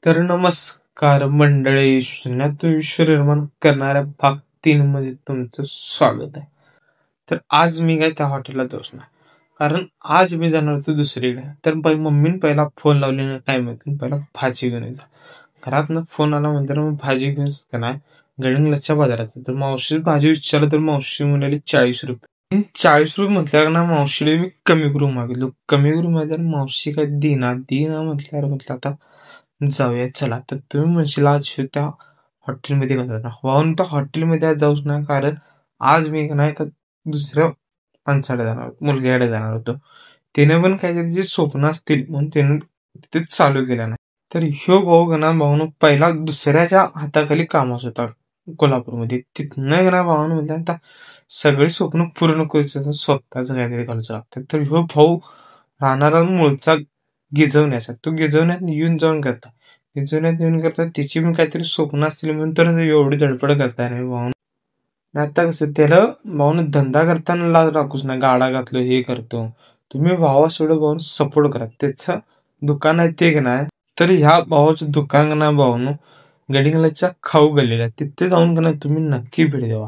तर नमस्कार मंडळी, शून्यातून विश्व निर्माण करणाऱ्या भाग 3 मध्ये तुमचं स्वागत आहे. तर आज मी काय त्या हॉटेलला जाऊच नाही, कारण आज मी जाणार होतो दुसरीकडे. तर मम्मीने पहिला फोन लावलेला टाइम आहे, पहिला भाजी घेऊन येतो. घरातनं फोन आला म्हणतात मग भाजी घेऊन का नाही गडिंग्लजच्या बाजारात. तर मावशी भाजी विचारलं तर मावशी म्हणाली 40 रुपये. 40 रुपये म्हटल्यावर ना मावशीला मी कमी करून मागितलो. कमी करून मागितल्यावर मावशी काय दिना म्हटल्यावर म्हटलं आता जाऊया चला. तर तुम्ही म्हणशील आज त्या हॉटेलमध्ये कसं ना वाहून त्या हॉटेलमध्ये आज जाऊच ना, कारण आज मी नाही का दुसऱ्या माणसाकडे जाणार होतो, मुलग्याकडे जाणार होतो. त्याने पण काहीतरी जे स्वप्न असतील म्हणून त्याने तिथेच चालू केलं नाही. तर ह्यो भाऊनं पहिला दुसऱ्याच्या हाताखाली कामास होता कोल्हापूरमध्ये. तिथनं गणा भावानं म्हणजे आता सगळी स्वप्न पूर्ण करायचं स्वतःच काहीतरी करायचं लागतं. तर ह्यो भाऊ राहणारा मूळचा गिजवण्याचा, तो गिजवण्यात येऊन जाऊन करता, गिजवण्यात येऊन करता तिची पण काहीतरी स्वप्न असतील म्हणून तर एवढी धडपड करताय नाही भाऊ. आता कसं त्याला भाऊन धंदा करताना लाज राखूच ना, गाडा घातलो हे करतो. तुम्ही भावासोडं भाऊन सपोर्ट करा. त्याचं दुकान आहे ते का नाही, तर ह्या भावाचं दुकान ना भाऊन गडिंगलजच्या खाऊ गल्लीला तिथे जाऊन का नाही तुम्ही नक्की भेट द्यावा.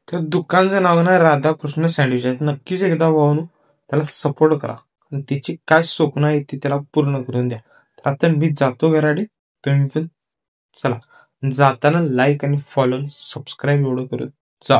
त्या दुकानचं नाव ना राधाकृष्ण सँडविच आहे. नक्कीच एकदा भाऊन त्याला सपोर्ट करा. तिची काय स्वप्न आहे ती त्याला पूर्ण करून द्या. तर आता मी जातो घराडे, तुम्ही पण चला. जाताना लाईक आणि फॉलो सबस्क्राईब एवढं करून जा.